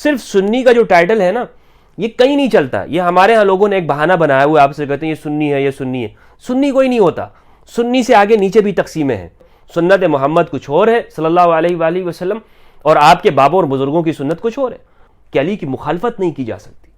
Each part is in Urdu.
صرف سنی کا جو ٹائٹل ہے نا یہ کہیں نہیں چلتا، یہ ہمارے ہاں لوگوں نے ایک بہانہ بنایا ہوا ہے، آپ سے کہتے ہیں یہ سنی ہے، یہ سنی ہے. سنی کوئی نہیں ہوتا، سنی سے آگے نیچے بھی تقسیمیں ہیں. سنت محمد کچھ اور ہے صلی اللہ علیہ وآلہ وسلم، اور آپ کے بابوں اور بزرگوں کی سنت کچھ اور ہے. کہ علی کی مخالفت نہیں کی جا سکتی،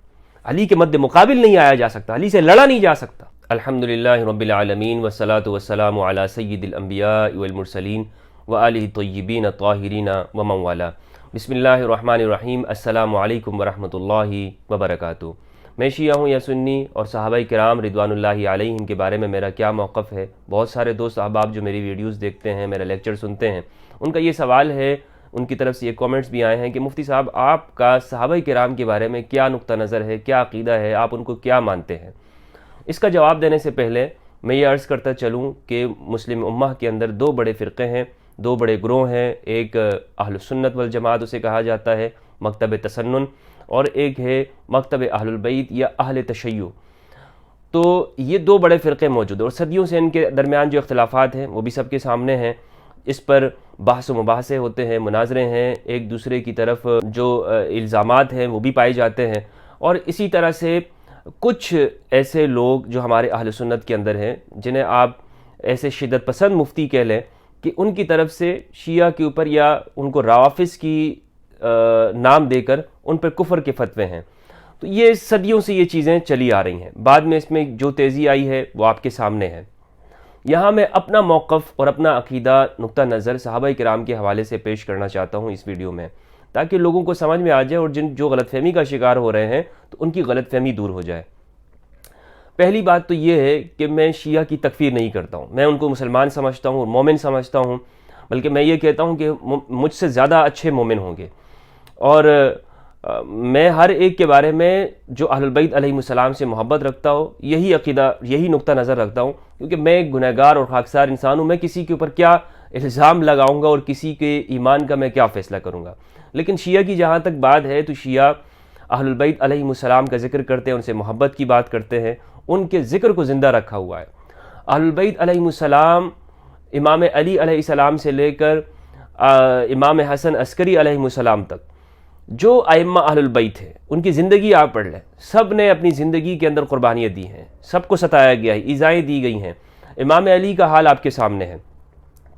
علی کے مد مقابل نہیں آیا جا سکتا، علی سے لڑا نہیں جا سکتا. الحمدللہ رب العالمین والصلاة والسلام علی سید الانبیاء والمرسلین وآلہ الطیبین الطاہرین ومن والا. بسم اللہ الرحمن الرحیم. السلام علیکم ورحمۃ اللہ وبرکاتہ. میں شیعہ ہوں یا سنی، اور صحابہ کرام رضوان اللہ علیہم کے بارے میں میرا کیا موقف ہے؟ بہت سارے دوست احباب جو میری ویڈیوز دیکھتے ہیں، میرا لیکچر سنتے ہیں، ان کا یہ سوال ہے، ان کی طرف سے یہ کومنٹس بھی آئے ہیں کہ مفتی صاحب آپ کا صحابہ کرام کے بارے میں کیا نقطہ نظر ہے، کیا عقیدہ ہے، آپ ان کو کیا مانتے ہیں؟ اس کا جواب دینے سے پہلے میں یہ عرض کرتا چلوں کہ مسلم امہ کے اندر دو بڑے فرقے ہیں، دو بڑے گروہ ہیں. ایک اہل سنت والجماعت اسے کہا جاتا ہے، مکتب تسنن، اور ایک ہے مکتب اہل البیت یا اہل تشیع. تو یہ دو بڑے فرقے موجود ہیں، اور صدیوں سے ان کے درمیان جو اختلافات ہیں وہ بھی سب کے سامنے ہیں. اس پر بحث و مباحثے ہوتے ہیں، مناظرے ہیں، ایک دوسرے کی طرف جو الزامات ہیں وہ بھی پائے جاتے ہیں. اور اسی طرح سے کچھ ایسے لوگ جو ہمارے اہل سنت کے اندر ہیں، جنہیں آپ ایسے شدت پسند مفتی کہہ لیں، کہ ان کی طرف سے شیعہ کے اوپر یا ان کو روافض کی نام دے کر ان پر کفر کے فتوے ہیں. تو یہ صدیوں سے یہ چیزیں چلی آ رہی ہیں. بعد میں اس میں جو تیزی آئی ہے وہ آپ کے سامنے ہے. یہاں میں اپنا موقف اور اپنا عقیدہ نقطہ نظر صحابہ کرام کے حوالے سے پیش کرنا چاہتا ہوں اس ویڈیو میں، تاکہ لوگوں کو سمجھ میں آ جائے، اور جو غلط فہمی کا شکار ہو رہے ہیں تو ان کی غلط فہمی دور ہو جائے. پہلی بات تو یہ ہے کہ میں شیعہ کی تکفیر نہیں کرتا ہوں، میں ان کو مسلمان سمجھتا ہوں اور مومن سمجھتا ہوں، بلکہ میں یہ کہتا ہوں کہ مجھ سے زیادہ اچھے مومن ہوں گے. اور میں ہر ایک کے بارے میں جو اہل البیت علیہم السلام سے محبت رکھتا ہوں، یہی عقیدہ، یہی نقطہ نظر رکھتا ہوں، کیونکہ میں ایک گنہگار اور خاکسار انسان ہوں. میں کسی کے اوپر کیا الزام لگاؤں گا اور کسی کے ایمان کا میں کیا فیصلہ کروں گا؟ لیکن شیعہ کی جہاں تک بات ہے تو شیعہ اہل البیت علیہم السلام کا ذکر کرتے ہیں، ان سے محبت کی بات کرتے ہیں، ان کے ذکر کو زندہ رکھا ہوا ہے. اہل البیت علیہم السلام امام علی علیہ السلام سے لے کر امام حسن عسکری علیہ السلام تک جو ائمہ اہل البیت ہیں، ان کی زندگی آپ پڑھ لیں، سب نے اپنی زندگی کے اندر قربانیاں دی ہیں، سب کو ستایا گیا ہے، ایذائیں دی گئی ہیں. امام علی کا حال آپ کے سامنے ہے.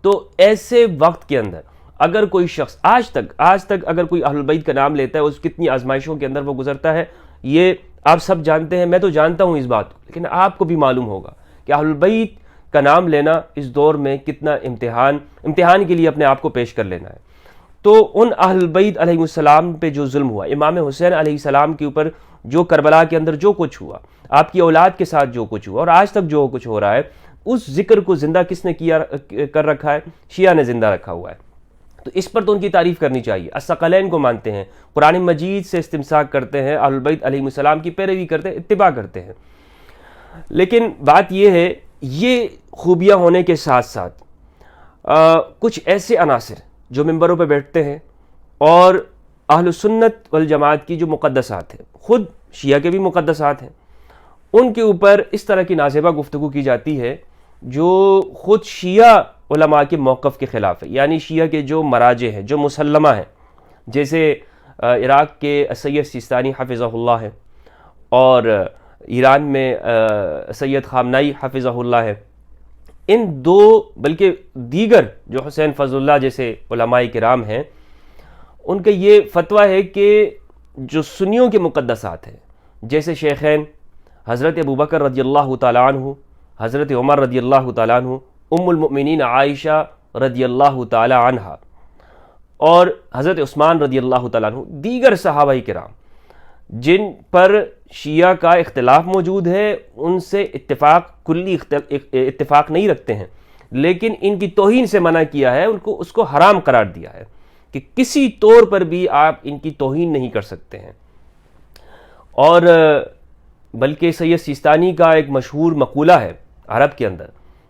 تو ایسے وقت کے اندر اگر کوئی شخص آج تک اگر کوئی اہل البیت کا نام لیتا ہے، اس کتنی آزمائشوں کے اندر وہ گزرتا ہے، یہ آپ سب جانتے ہیں، میں تو جانتا ہوں اس بات کو، لیکن آپ کو بھی معلوم ہوگا کہ اہل البیت کا نام لینا اس دور میں کتنا امتحان کے لیے اپنے آپ کو پیش کر لینا ہے. تو ان اہل البیت علیہ السلام پہ جو ظلم ہوا، امام حسین علیہ السلام کے اوپر جو کربلا کے اندر جو کچھ ہوا، آپ کی اولاد کے ساتھ جو کچھ ہوا، اور آج تک جو کچھ ہو رہا ہے، اس ذکر کو زندہ کس نے کر رکھا ہے؟ شیعہ نے زندہ رکھا ہوا ہے. تو اس پر تو ان کی تعریف کرنی چاہیے. الثقلین کو مانتے ہیں، قرآن مجید سے استمساک کرتے ہیں، اہل البیت علیہ السلام کی پیروی کرتے ہیں، اتباع کرتے ہیں. لیکن بات یہ ہے، یہ خوبیاں ہونے کے ساتھ ساتھ کچھ ایسے عناصر جو ممبروں پہ بیٹھتے ہیں اور اہل سنت والجماعت کی جو مقدسات ہیں، خود شیعہ کے بھی مقدسات ہیں، ان کے اوپر اس طرح کی نازیبہ گفتگو کی جاتی ہے جو خود شیعہ علماء کے موقف کے خلاف ہے. یعنی شیعہ کے جو مراجع ہیں، جو مسلمہ ہیں، جیسے عراق کے سید سیستانی حفظہ اللہ ہے، اور ایران میں سید خامنائی حفظہ اللہ ہے. ان دو بلکہ دیگر جو حسین فضل اللہ جیسے علماء کرام ہیں، ان کا یہ فتویٰ ہے کہ جو سنیوں کے مقدسات ہیں، جیسے شیخین حضرت ابوبکر رضی اللہ تعالیٰ عنہ، حضرت عمر رضی اللہ تعالیٰ عنہ، ام المؤمنین عائشہ رضی اللہ تعالیٰ عنہا، اور حضرت عثمان رضی اللہ تعالیٰ عنہ، دیگر صحابہ کرام جن پر شیعہ کا اختلاف موجود ہے، ان سے کلی اتفاق نہیں رکھتے ہیں، لیکن ان کی توہین سے منع کیا ہے، اس کو حرام قرار دیا ہے کہ کسی طور پر بھی آپ ان کی توہین نہیں کر سکتے ہیں. اور بلکہ سید سیستانی کا ایک مشہور مقولہ ہے عرب کے اندر،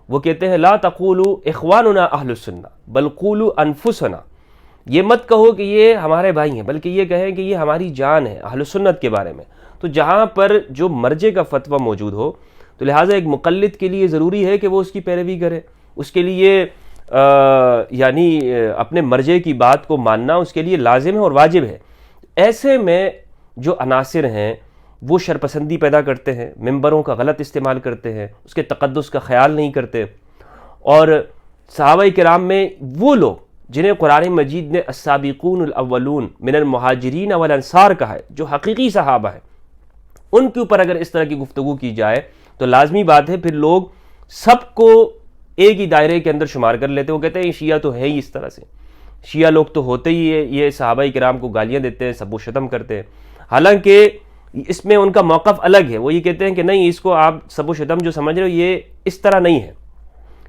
وہ کہتے ہیں لا تقولوا اخواننا اہل السنہ بل قولوا انفسنا. یہ مت کہو کہ یہ ہمارے بھائی ہیں، بلکہ یہ کہیں کہ یہ ہماری جان ہے اہل سنت کے بارے میں. تو جہاں پر جو مرجع کا فتویٰ موجود ہو، تو لہٰذا ایک مقلد کے لیے ضروری ہے کہ وہ اس کی پیروی کرے، اس کے لیے یعنی اپنے مرجع کی بات کو ماننا اس کے لیے لازم ہے اور واجب ہے. ایسے میں جو عناصر ہیں وہ شرپسندی پیدا کرتے ہیں، ممبروں کا غلط استعمال کرتے ہیں، اس کے تقدس کا خیال نہیں کرتے، اور صحابہ کرام میں وہ لوگ جنہیں قرآن مجید نے السابقون الاولون من المہاجرین والانصار کہا ہے، جو حقیقی صحابہ ہیں، ان کے اوپر اگر اس طرح کی گفتگو کی جائے تو لازمی بات ہے پھر لوگ سب کو ایک ہی دائرے کے اندر شمار کر لیتے ہیں۔ وہ کہتے ہیں شیعہ تو ہے ہی اس طرح سے، شیعہ لوگ تو ہوتے ہی ہے، یہ صحابہ کرام کو گالیاں دیتے ہیں، سب و شتم کرتے ہیں، حالانکہ اس میں ان کا موقف الگ ہے۔ وہ یہ کہتے ہیں کہ نہیں، اس کو آپ سب و شتم جو سمجھ رہے ہو یہ اس طرح نہیں ہے،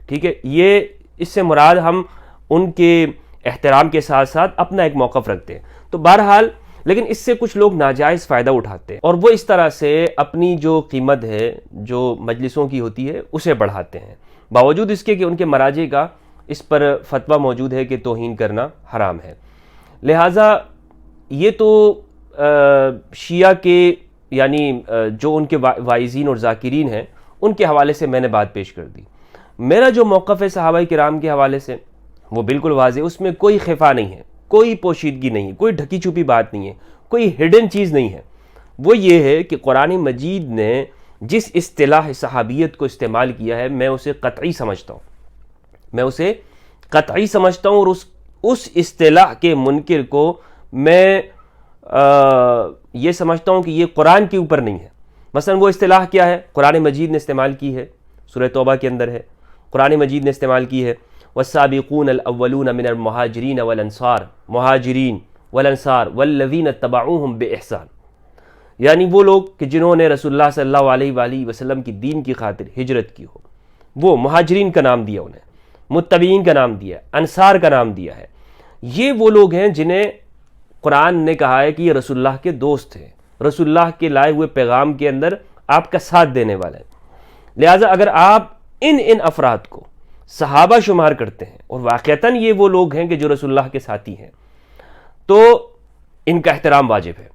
ٹھیک ہے، یہ اس سے مراد ہم ان کے احترام کے ساتھ ساتھ اپنا ایک موقف رکھتے ہیں۔ تو بہرحال لیکن اس سے کچھ لوگ ناجائز فائدہ اٹھاتے ہیں، اور وہ اس طرح سے اپنی جو قیمت ہے جو مجلسوں کی ہوتی ہے اسے بڑھاتے ہیں، باوجود اس کے کہ ان کے مراجع کا اس پر فتویٰ موجود ہے کہ توہین کرنا حرام ہے۔ لہٰذا یہ تو شیعہ کے یعنی جو ان کے واعظین اور ذاکرین ہیں ان کے حوالے سے میں نے بات پیش کر دی۔ میرا جو موقف ہے صحابہ کرام کے حوالے سے وہ بالکل واضح، اس میں کوئی خفا نہیں ہے، کوئی پوشیدگی نہیں ہے، کوئی ڈھکی چھپی بات نہیں ہے، کوئی ہڈن چیز نہیں ہے۔ وہ یہ ہے کہ قرآن مجید نے جس اصطلاح صحابیت کو استعمال کیا ہے میں اسے قطعی سمجھتا ہوں، میں اسے قطعی سمجھتا ہوں، اور اس اصطلاح کے منکر کو میں یہ سمجھتا ہوں کہ یہ قرآن کے اوپر نہیں ہے۔ مثلا وہ اصطلاح کیا ہے؟ قرآن مجید نے استعمال کی ہے، سورہ توبہ کے اندر ہے، قرآن مجید نے استعمال کی ہے والسابقون الاولون من المہاجرین والانصار، مہاجرین والانصار والذین اتبعوہم باحسان، یعنی وہ لوگ کہ جنہوں نے رسول اللہ صلی اللہ علیہ وآلہ وسلم کی دین کی خاطر ہجرت کی ہو، وہ مہاجرین کا نام دیا انہیں، متبعین کا نام دیا، انصار کا نام دیا ہے۔ یہ وہ لوگ ہیں جنہیں قرآن نے کہا ہے کہ یہ رسول اللہ کے دوست ہیں، رسول اللہ کے لائے ہوئے پیغام کے اندر آپ کا ساتھ دینے والے ہیں۔ لہٰذا اگر آپ ان افراد کو صحابہ شمار کرتے ہیں اور واقعتاً یہ وہ لوگ ہیں کہ جو رسول اللہ کے ساتھی ہیں، تو ان کا احترام واجب ہے۔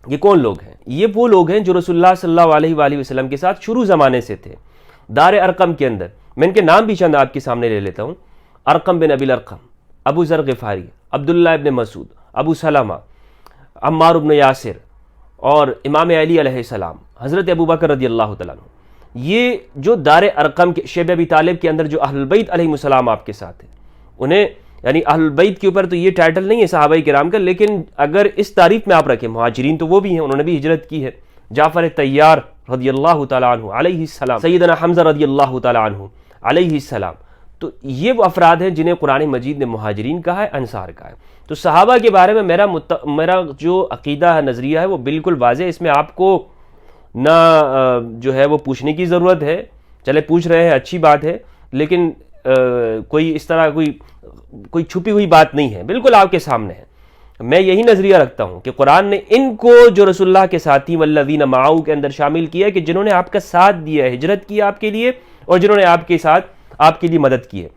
یہ کون لوگ ہیں؟ یہ وہ لوگ ہیں جو رسول اللہ صلی اللہ علیہ وآلہ وسلم کے ساتھ شروع زمانے سے تھے۔ دار ارقم کے اندر میں ان کے نام بھی چند آپ کے سامنے لے لیتا ہوں: ارقم بن ابی الارقم، ابو ذر غفاری، عبداللہ ابن مسعود، ابو سلمہ، عمار بن یاسر، اور امام علی علیہ السلام، حضرت ابو بکر رضی اللہ تعالیٰ عنہ۔ یہ جو دار ارقم کے شیب ابی طالب کے اندر جو اہل البیت علیہ السلام آپ کے ساتھ ہیں، انہیں یعنی اہل البیت کے اوپر تو یہ ٹائٹل نہیں ہے صحابہ کرام کا، لیکن اگر اس تعریف میں آپ رکھیں مہاجرین تو وہ بھی ہیں، انہوں نے بھی ہجرت کی ہے۔ جعفر طیار رضی اللہ تعالیٰ عنہ علیہ السلام، سیدنا حمزہ رضی اللہ تعالیٰ عنہ علیہ السلام، تو یہ وہ افراد ہیں جنہیں قرآن مجید نے مہاجرین کہا ہے، انصار کہا ہے۔ تو صحابہ کے بارے میں میرا جو عقیدہ ہے، نظریہ ہے، وہ بالکل واضح ہے۔ اس میں آپ کو نہ جو ہے وہ پوچھنے کی ضرورت ہے، چلے پوچھ رہے ہیں اچھی بات ہے، لیکن کوئی اس طرح کوئی چھپی ہوئی بات نہیں ہے، بالکل آپ کے سامنے ہے۔ میں یہی نظریہ رکھتا ہوں کہ قرآن نے ان کو جو رسول اللہ کے ساتھی والذین معہ کے اندر شامل کیا ہے کہ جنہوں نے آپ کا ساتھ دیا ہے، ہجرت کی آپ کے لیے، اور جنہوں نے آپ کے ساتھ آپ کے لیے مدد کی ہے۔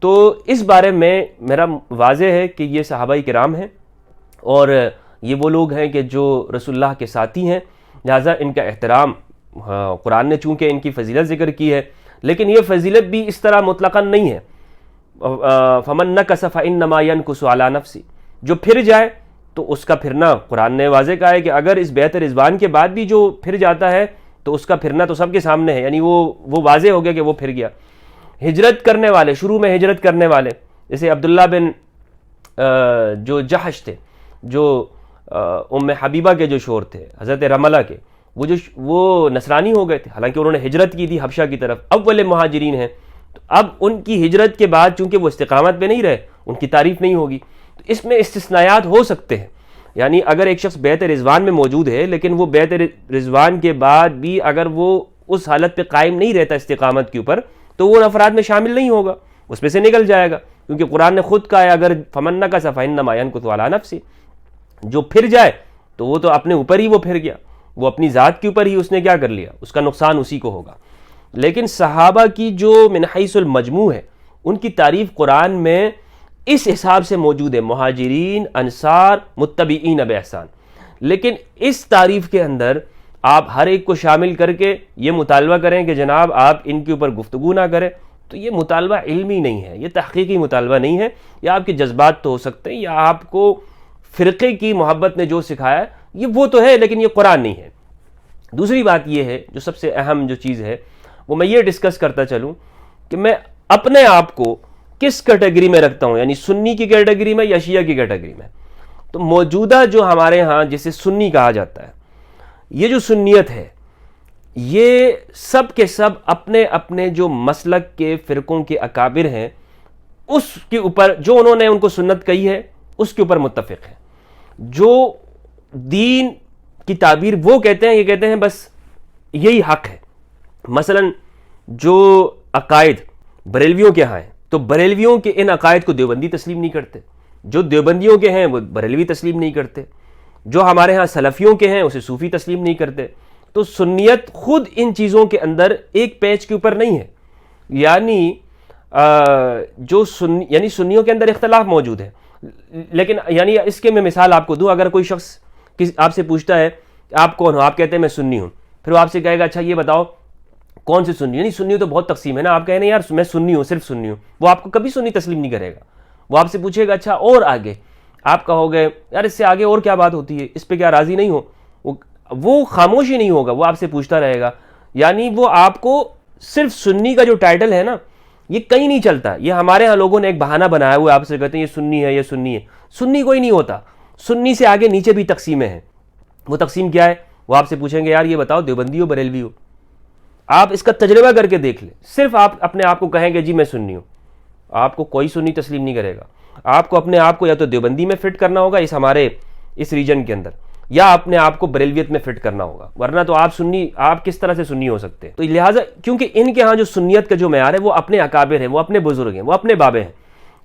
تو اس بارے میں میرا واضح ہے کہ یہ صحابہ کرام ہیں، اور یہ وہ لوگ ہیں کہ جو رسول اللہ کے ساتھی ہیں، لہٰذا ان کا احترام، قرآن نے چونکہ ان کی فضیلت ذکر کی ہے، لیکن یہ فضیلت بھی اس طرح مطلقاً نہیں ہے۔ فمن نکث فانما ینکث علی نفسہ، جو پھر جائے تو اس کا پھرنا، قرآن نے واضح کہا ہے کہ اگر اس بیعت رضوان کے بعد بھی جو پھر جاتا ہے تو اس کا پھرنا تو سب کے سامنے ہے، یعنی وہ واضح ہو گیا کہ وہ پھر گیا۔ ہجرت کرنے والے، شروع میں ہجرت کرنے والے، جیسے عبداللہ بن جو جحش تھے، جو ام حبیبہ کے جو شوہر تھے حضرت رملہ کے، وہ نصرانی ہو گئے تھے، حالانکہ انہوں نے ہجرت کی تھی حبشہ کی طرف، اول مہاجرین ہیں۔ تو اب ان کی ہجرت کے بعد چونکہ وہ استقامت پہ نہیں رہے، ان کی تعریف نہیں ہوگی، تو اس میں استثناءات ہو سکتے ہیں۔ یعنی اگر ایک شخص بیعت رضوان میں موجود ہے لیکن وہ بیعت رضوان کے بعد بھی اگر وہ اس حالت پہ قائم نہیں رہتا استقامت کے اوپر، تو وہ افراد میں شامل نہیں ہوگا، اس میں سے نکل جائے گا، کیونکہ قرآن نے خود کہا ہے اگر فمن نکث فانما ینکث علی نفسہ، جو پھر جائے تو وہ تو اپنے اوپر ہی وہ پھر گیا، وہ اپنی ذات کے اوپر ہی اس نے کیا کر لیا، اس کا نقصان اسی کو ہوگا۔ لیکن صحابہ کی جو من حیث المجموع ہے، ان کی تعریف قرآن میں اس حساب سے موجود ہے: مہاجرین، انصار، متبعین باحسان۔ لیکن اس تعریف کے اندر آپ ہر ایک کو شامل کر کے یہ مطالبہ کریں کہ جناب آپ ان کے اوپر گفتگو نہ کریں، تو یہ مطالبہ علمی نہیں ہے، یہ تحقیقی مطالبہ نہیں ہے۔ یا آپ کے جذبات تو ہو سکتے ہیں، یا آپ کو فرقے کی محبت نے جو سکھایا یہ وہ تو ہے، لیکن یہ قرآن نہیں ہے۔ دوسری بات یہ ہے جو سب سے اہم جو چیز ہے وہ میں یہ ڈسکس کرتا چلوں کہ میں اپنے آپ کو کس کیٹیگری میں رکھتا ہوں، یعنی سنی کی کیٹیگری میں یا شیعہ کی کیٹیگری میں۔ تو موجودہ جو ہمارے ہاں جسے سنی کہا جاتا ہے، یہ جو سنیت ہے یہ سب کے سب اپنے اپنے جو مسلک کے فرقوں کے اکابر ہیں اس کے اوپر جو انہوں نے ان کو سنت کہی ہے اس کے اوپر متفق ہیں۔ جو دین کی تعبیر وہ کہتے ہیں، یہ کہتے ہیں بس یہی حق ہے۔ مثلا جو عقائد بریلویوں کے ہاں ہیں تو بریلویوں کے ان عقائد کو دیوبندی تسلیم نہیں کرتے، جو دیوبندیوں کے ہیں وہ بریلوی تسلیم نہیں کرتے، جو ہمارے ہاں سلفیوں کے ہیں اسے صوفی تسلیم نہیں کرتے۔ تو سنیت خود ان چیزوں کے اندر ایک پیچ کے اوپر نہیں ہے، یعنی یعنی سنیوں کے اندر اختلاف موجود ہے، لیکن یعنی اس کے میں مثال آپ کو دوں، اگر کوئی شخص آپ سے پوچھتا ہے آپ کون ہو، آپ کہتے ہیں میں سنی ہوں، پھر وہ آپ سے کہے گا اچھا یہ بتاؤ کون سے سنی، یعنی سنی تو بہت تقسیم ہے نا، آپ کہیں یار میں سنی ہوں، صرف سنی ہوں، وہ آپ کو کبھی سنی تسلیم نہیں کرے گا۔ وہ آپ سے پوچھے گا اچھا اور آگے، آپ کہو گے یار اس سے آگے اور کیا بات ہوتی ہے، اس پہ کیا راضی نہیں ہو، وہ خاموش ہی نہیں ہوگا، وہ آپ سے پوچھتا رہے گا۔ یعنی وہ آپ کو صرف سنی کا جو ٹائٹل ہے نا یہ کہیں نہیں چلتا، یہ ہمارے ہاں لوگوں نے ایک بہانہ بنایا ہوا ہے، آپ سے کہتے ہیں یہ سنی ہے، یہ سنی ہے۔ سنی کوئی نہیں ہوتا، سنی سے آگے نیچے بھی تقسیمیں ہیں۔ وہ تقسیم کیا ہے؟ وہ آپ سے پوچھیں گے یار یہ بتاؤ دیوبندی ہو بریلوی ہو، آپ اس کا تجربہ کر کے دیکھ لیں، صرف آپ اپنے آپ کو کہیں گے جی میں سنی ہوں، آپ کو کوئی سنی تسلیم نہیں کرے گا۔ آپ کو اپنے آپ کو یا تو دیوبندی میں فٹ کرنا ہوگا ہمارے اس ریجن کے اندر، یا اپنے آپ کو بریلویت میں فٹ کرنا ہوگا، ورنہ تو آپ کس طرح سے سنی ہو سکتے ہیں؟ تو لہٰذا کیونکہ ان کے ہاں جو سنیت کا جو معیار ہے وہ اپنے اکابر ہیں، وہ اپنے بزرگ ہیں، وہ اپنے بابے ہیں،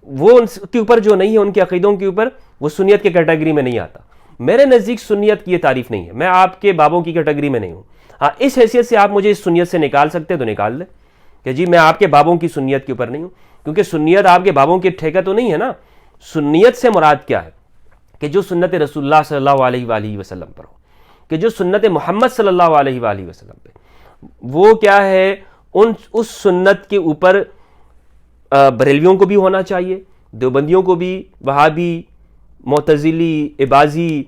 وہ ان کے اوپر جو نہیں ہے ان کے عقیدوں کے اوپر وہ سنیت کے کیٹیگری میں نہیں آتا۔ میرے نزدیک سنیت کی یہ تعریف نہیں ہے، میں آپ کے بابوں کی کیٹیگری میں نہیں ہوں۔ ہاں اس حیثیت سے آپ مجھے اس سنیت سے نکال سکتے ہیں تو نکال دیں کہ جی میں آپ کے بابوں کی سنیت کے اوپر نہیں ہوں، کیونکہ سنیت آپ کے بابوں کے ٹھیکہ تو نہیں ہے نا۔ سنیت سے مراد کیا ہے کہ جو سنت رسول اللہ صلی اللہ علیہ وآلہ وسلم پر ہو، کہ جو سنت محمد صلی اللہ علیہ وآلہ وسلم پہ، وہ کیا ہے اس سنت کے اوپر بریلویوں کو بھی ہونا چاہیے، دیوبندیوں کو بھی، وہابی، معتزلی، اباضی،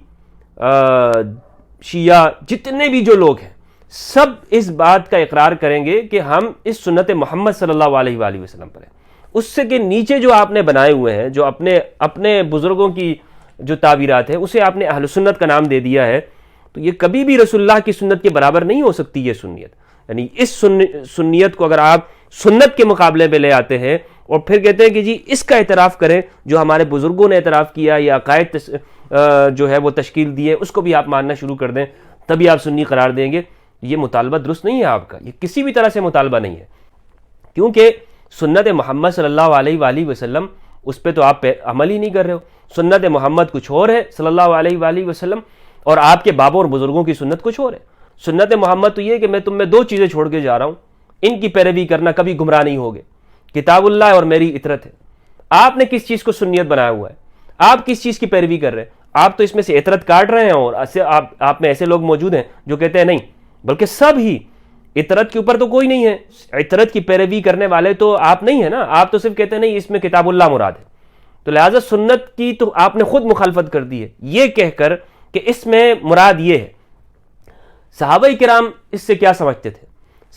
شیعہ، جتنے بھی جو لوگ ہیں سب اس بات کا اقرار کریں گے کہ ہم اس سنت محمد صلی اللہ علیہ وآلہ وسلم پر ہیں۔ اس سے کہ نیچے جو آپ نے بنائے ہوئے ہیں، جو اپنے بزرگوں کی جو تعبیرات ہیں اسے آپ نے اہل سنت کا نام دے دیا ہے، تو یہ کبھی بھی رسول اللہ کی سنت کے برابر نہیں ہو سکتی یہ سنیت۔ یعنی اس سنیت کو اگر آپ سنت کے مقابلے پہ لے آتے ہیں اور پھر کہتے ہیں کہ جی اس کا اعتراف کریں جو ہمارے بزرگوں نے اعتراف کیا یا عقائد جو ہے وہ تشکیل دی ہے اس کو بھی آپ ماننا شروع کر دیں، تبھی آپ سنی قرار دیں گے، یہ مطالبہ درست نہیں ہے آپ کا، یہ کسی بھی طرح سے مطالبہ نہیں ہے، کیونکہ سنت محمد صلی اللہ علیہ وآلہ وسلم اس پہ تو آپ عمل ہی نہیں کر رہے ہو۔ سنت محمد کچھ اور ہے صلی اللہ علیہ وآلہ وسلم، اور آپ کے بابوں اور بزرگوں کی سنت کچھ اور ہے۔ سنت محمد تو یہ ہے کہ میں تم میں دو چیزیں چھوڑ کے جا رہا ہوں، ان کی پیروی کرنا کبھی گمراہ نہیں ہوگے، کتاب اللہ اور میری اطرت ہے۔ آپ نے کس چیز کو سنیت بنایا ہوا ہے؟ آپ کس چیز کی پیروی کر رہے ہیں؟ آپ تو اس میں سے اطرت کاٹ رہے ہیں، اور آپ میں ایسے لوگ موجود ہیں جو کہتے ہیں نہیں، بلکہ سب ہی اطرت کے اوپر تو کوئی نہیں ہے، اطرت کی پیروی کرنے والے تو آپ نہیں ہیں نا، آپ تو صرف کہتے ہیں نہیں اس میں کتاب اللہ مراد ہے، تو لہٰذا سنت کی تو آپ نے خود مخالفت کر دی ہے یہ کہہ کر کہ اس میں مراد یہ ہے۔ صحابہ کرام اس سے کیا سمجھتے تھے؟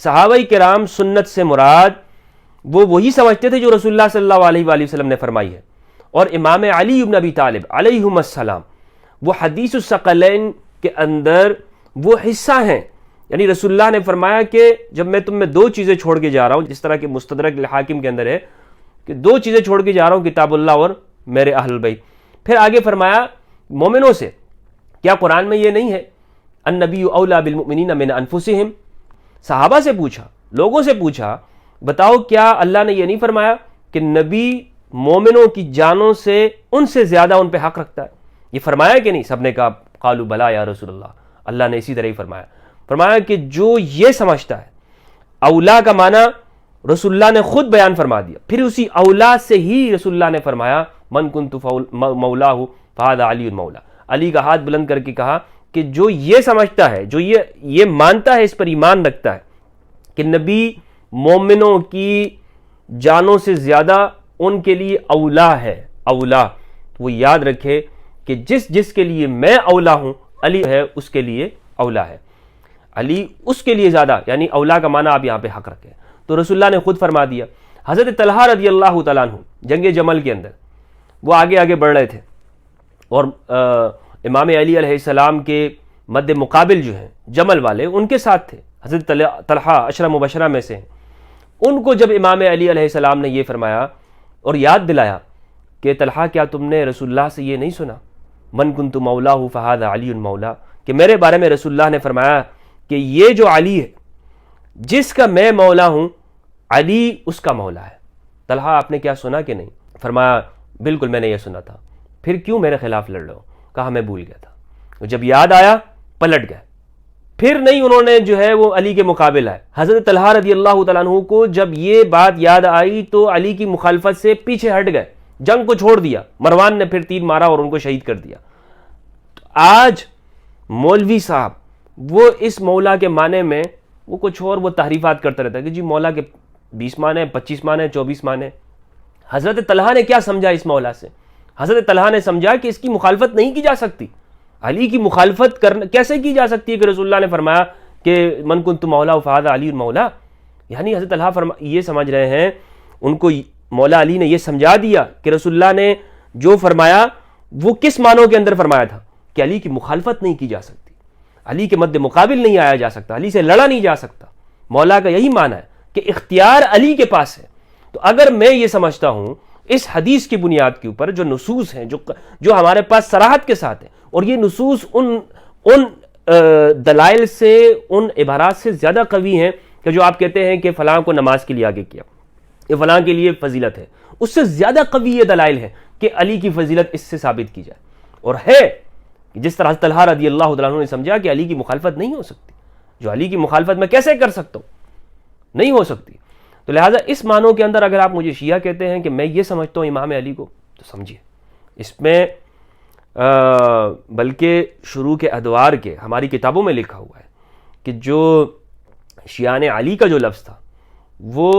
صحابہ کرام سنت سے مراد وہ وہی سمجھتے تھے جو رسول اللہ صلی اللہ علیہ وآلہ وسلم نے فرمائی ہے، اور امام علی بن ابی طالب علیہم السلام وہ حدیث الثقلین کے اندر وہ حصہ ہیں، یعنی رسول اللہ نے فرمایا کہ جب میں تم میں دو چیزیں چھوڑ کے جا رہا ہوں، جس طرح کہ مستدرک الحاکم کے اندر ہے کہ دو چیزیں چھوڑ کے جا رہا ہوں، کتاب اللہ اور میرے اہل بیت۔ پھر آگے فرمایا مومنوں سے، کیا قرآن میں یہ نہیں ہے النبی اولیٰ بالمؤمنین من انفسہم؟ صحابہ سے پوچھا، لوگوں سے پوچھا، بتاؤ کیا اللہ نے یہ نہیں فرمایا کہ نبی مومنوں کی جانوں سے ان سے زیادہ ان پہ حق رکھتا ہے؟ یہ فرمایا کہ نہیں؟ سب نے کہا قالوا بلا یا رسول اللہ، اللہ نے اسی طرح ہی فرمایا کہ جو یہ سمجھتا ہے، اولا کا معنی رسول اللہ نے خود بیان فرما دیا، پھر اسی اولا سے ہی رسول اللہ نے فرمایا من کنت مولاہ فہذا علی مولا، علی کا ہاتھ بلند کر کے کہا کہ جو یہ سمجھتا ہے، جو یہ مانتا ہے، اس پر ایمان رکھتا ہے کہ نبی مومنوں کی جانوں سے زیادہ ان کے لیے اولا ہے، اولا، وہ یاد رکھے کہ جس کے لیے میں اولا ہوں علی ہے اس کے لیے اولا ہے، علی اس کے لیے زیادہ، یعنی اولا کا معنی آپ یہاں پہ حق رکھیں۔ تو رسول اللہ نے خود فرما دیا۔ حضرت طلحہ رضی اللہ تعالیٰ عنہ جنگ جمل کے اندر وہ آگے آگے بڑھ رہے تھے، اور امام علی علیہ السلام کے مد مقابل جو ہیں جمل والے ان کے ساتھ تھے، حضرت طلحہ عشرہ مبشرہ میں سے ہیں۔ ان کو جب امام علی علیہ السلام نے یہ فرمایا اور یاد دلایا کہ طلحہ کیا تم نے رسول اللہ سے یہ نہیں سنا، من کنت مولاہ فہذا علی مولا، کہ میرے بارے میں رسول اللہ نے فرمایا کہ یہ جو علی ہے جس کا میں مولا ہوں علی اس کا مولا ہے۔ طلحہ آپ نے کیا سنا کہ نہیں؟ فرمایا بالکل میں نے یہ سنا تھا۔ پھر کیوں میرے خلاف لڑ رہے ہو؟ کہا میں بھول گیا تھا۔ جب یاد آیا پلٹ گئے، پھر نہیں انہوں نے جو ہے وہ علی کے مقابل آئے۔ حضرت طلحہ رضی اللہ تعالیٰ عنہ کو جب یہ بات یاد آئی تو علی کی مخالفت سے پیچھے ہٹ گئے، جنگ کو چھوڑ دیا۔ مروان نے پھر تیر مارا اور ان کو شہید کر دیا۔ آج مولوی صاحب وہ اس مولا کے معنی میں وہ کچھ اور وہ تحریفات کرتا رہتا ہے کہ جی مولا کے 20 معنی 25 معنی 24 معنی۔ حضرت طلحہ نے کیا سمجھا اس مولا سے؟ حضرت طلحہ نے سمجھا کہ اس کی مخالفت نہیں کی جا سکتی۔ علی کی مخالفت کرنا کیسے کی جا سکتی ہے کہ رسول اللہ نے فرمایا کہ من کنت مولا فہذا علی مولا، یعنی حضرت طلحہ یہ سمجھ رہے ہیں، ان کو مولا علی نے یہ سمجھا دیا کہ رسول اللہ نے جو فرمایا وہ کس معنوں کے اندر فرمایا تھا کہ علی کی مخالفت نہیں کی جا سکتی، علی کے مد مقابل نہیں آیا جا سکتا، علی سے لڑا نہیں جا سکتا۔ مولا کا یہی معنی ہے کہ اختیار علی کے پاس ہے۔ تو اگر میں یہ سمجھتا ہوں اس حدیث کی بنیاد کے اوپر جو نصوص ہیں جو ہمارے پاس صراحت کے ساتھ ہیں، اور یہ نصوص ان دلائل سے ان عبارات سے زیادہ قوی ہیں کہ جو آپ کہتے ہیں کہ فلاں کو نماز کے لیے آگے کیا، یہ فلاں کے لیے فضیلت ہے، اس سے زیادہ قوی یہ دلائل ہے کہ علی کی فضیلت اس سے ثابت کی جائے، اور ہے جس طرح طلحہ رضی اللہ تعالیٰ عنہ نے سمجھا کہ علی کی مخالفت نہیں ہو سکتی، جو علی کی مخالفت میں کیسے کر سکتا ہوں، نہیں ہو سکتی۔ تو لہٰذا اس معنوں کے اندر اگر آپ مجھے شیعہ کہتے ہیں کہ میں یہ سمجھتا ہوں امام علی کو، تو سمجھیے اس میں بلکہ شروع کے ادوار کے ہماری کتابوں میں لکھا ہوا ہے کہ جو شیعان علی کا جو لفظ تھا وہ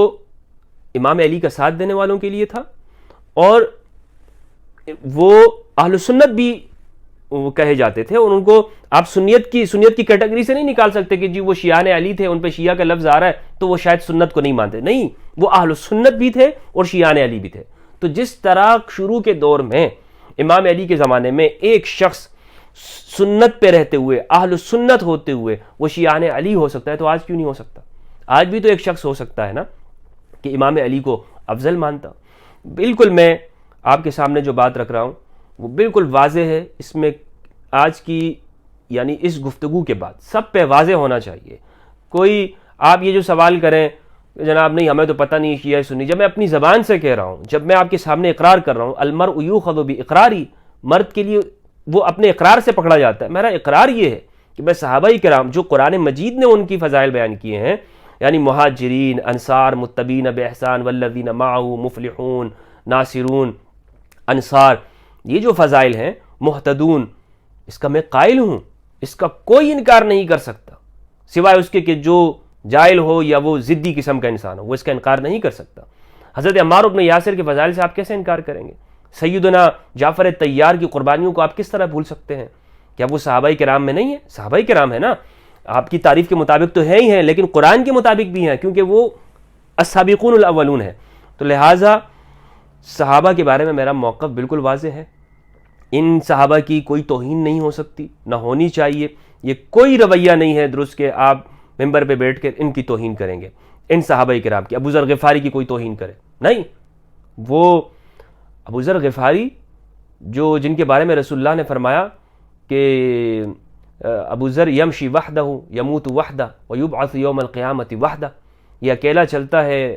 امام علی کا ساتھ دینے والوں کے لیے تھا، اور وہ اہل سنت بھی کہے جاتے تھے، اور ان کو آپ سنیت کی کیٹیگری سے نہیں نکال سکتے کہ جی وہ شیعان علی تھے، ان پہ شیعہ کا لفظ آ رہا ہے تو وہ شاید سنت کو نہیں مانتے، نہیں، وہ اہل سنت بھی تھے اور شیعان علی بھی تھے۔ تو جس طرح شروع کے دور میں امام علی کے زمانے میں ایک شخص سنت پہ رہتے ہوئے اہل سنت ہوتے ہوئے وہ شیعان علی ہو سکتا ہے، تو آج کیوں نہیں ہو سکتا؟ آج بھی تو ایک شخص ہو سکتا ہے نا کہ امام علی کو افضل مانتا۔ بالکل میں آپ کے سامنے جو بات رکھ رہا ہوں وہ بالکل واضح ہے، اس میں آج کی یعنی اس گفتگو کے بعد سب پہ واضح ہونا چاہیے۔ کوئی آپ یہ جو سوال کریں جناب نہیں ہمیں تو پتہ نہیں شیعہ سنی، جب میں اپنی زبان سے کہہ رہا ہوں، جب میں آپ کے سامنے اقرار کر رہا ہوں، المرء یؤخذ باقراری، مرد کے لیے وہ اپنے اقرار سے پکڑا جاتا ہے۔ میرا اقرار یہ ہے کہ میں صحابہ کرام جو قرآن مجید نے ان کی فضائل بیان کیے ہیں، یعنی مہاجرین، انصار، متبعین باحسان والذین معہ، مفلحون، ناصرون، انصار، یہ جو فضائل ہیں، محتدون، اس کا میں قائل ہوں، اس کا کوئی انکار نہیں کر سکتا، سوائے اس کے کہ جو جاہل ہو یا وہ ضدی قسم کا انسان ہو، وہ اس کا انکار نہیں کر سکتا۔ حضرت عمار بن یاسر کے فضائل سے آپ کیسے انکار کریں گے؟ سیدنا جعفر طیار کی قربانیوں کو آپ کس طرح بھول سکتے ہیں؟ کیا وہ صحابہ کرام میں نہیں ہے؟ صحابہ کرام ہے نا، آپ کی تعریف کے مطابق تو ہے ہی ہیں، لیکن قرآن کے مطابق بھی ہیں، کیونکہ وہ السابقون الاولون ہے۔ تو لہٰذا صحابہ کے بارے میں میرا موقف بالکل واضح ہے، ان صحابہ کی کوئی توہین نہیں ہو سکتی، نہ ہونی چاہیے، یہ کوئی رویہ نہیں ہے درست کہ آپ ممبر پہ بیٹھ کر ان کی توہین کریں گے، ان صحابہ کرام کی، ابو ذر غفاری کی کوئی توہین کرے، نہیں۔ وہ ابو ذر غفاری جن کے بارے میں رسول اللہ نے فرمایا کہ ابو ذر یمشی وحدہ یموت وحدہ ویبعث یوم القیامت وحدہ، یہ اکیلا چلتا ہے،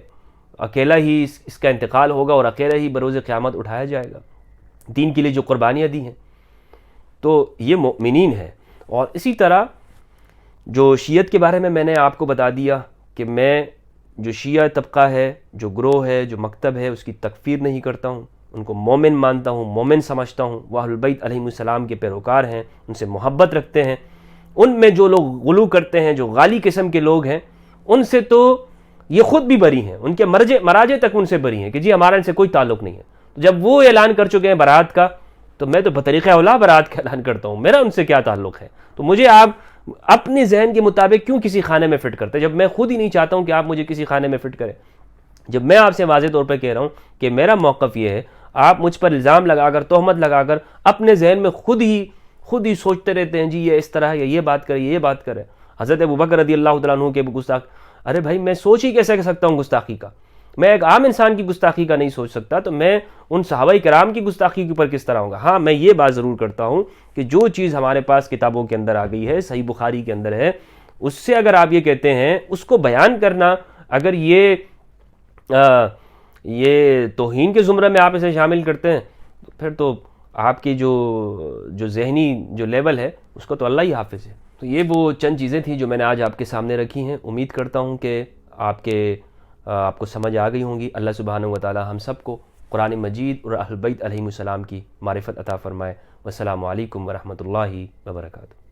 اکیلا ہی اس کا انتقال ہوگا اور اکیلا ہی بروز قیامت اٹھایا جائے گا، دین کے لیے جو قربانیاں دی ہیں۔ تو یہ مؤمنین ہیں۔ اور اسی طرح جو شیعت کے بارے میں نے آپ کو بتا دیا کہ میں جو شیعہ طبقہ ہے، جو گروہ ہے، جو مکتب ہے، اس کی تکفیر نہیں کرتا ہوں، ان کو مومن مانتا ہوں، مومن سمجھتا ہوں، وہ اہل البیت علیہم السلام کے پیروکار ہیں، ان سے محبت رکھتے ہیں۔ ان میں جو لوگ غلو کرتے ہیں، جو غالی قسم کے لوگ ہیں، ان سے تو یہ خود بھی بری ہیں، ان کے مراجع تک ان سے بری ہیں کہ جی ہمارا ان سے کوئی تعلق نہیں ہے۔ جب وہ اعلان کر چکے ہیں برات کا، تو میں تو بطریقہ اولا برات کا اعلان کرتا ہوں، میرا ان سے کیا تعلق ہے؟ تو مجھے آپ اپنے ذہن کے مطابق کیوں کسی خانے میں فٹ کرتے ہیں، جب میں خود ہی نہیں چاہتا ہوں کہ آپ مجھے کسی خانے میں فٹ کریں؟ جب میں آپ سے واضح طور پہ کہہ رہا ہوں کہ میرا موقف یہ ہے، آپ مجھ پر الزام لگا کر، تہمت لگا کر اپنے ذہن میں خود ہی سوچتے رہتے ہیں، جی یہ اس طرح ہے، یہ بات کرے، یہ بات کرے۔ حضرت ابوبکر رضی اللہ تعالیٰ عنہ کے گستاخ، ارے بھائی میں سوچ ہی کیسے سکتا ہوں گستاخی کا؟ میں ایک عام انسان کی گستاخی کا نہیں سوچ سکتا، تو میں ان صحابہ کرام کی گستاخی کے اوپر کس طرح ہوں گا؟ ہاں میں یہ بات ضرور کرتا ہوں کہ جو چیز ہمارے پاس کتابوں کے اندر آ گئی ہے، صحیح بخاری کے اندر ہے، اس سے اگر آپ یہ کہتے ہیں اس کو بیان کرنا، اگر یہ توہین کے زمرے میں آپ اسے شامل کرتے ہیں، تو پھر تو آپ کی جو ذہنی جو لیول ہے اس کو تو اللہ ہی حافظ ہے۔ تو یہ وہ چند چیزیں تھیں جو میں نے آج آپ کے سامنے رکھی ہیں۔ امید کرتا ہوں کہ آپ کو سمجھ آ گئی ہوں گی۔ اللہ سبحانہ و تعالی ہم سب کو قرآن مجید اور اہل بیت علیہم السلام کی معرفت عطا فرمائے۔ والسلام علیکم ورحمۃ اللہ وبرکاتہ۔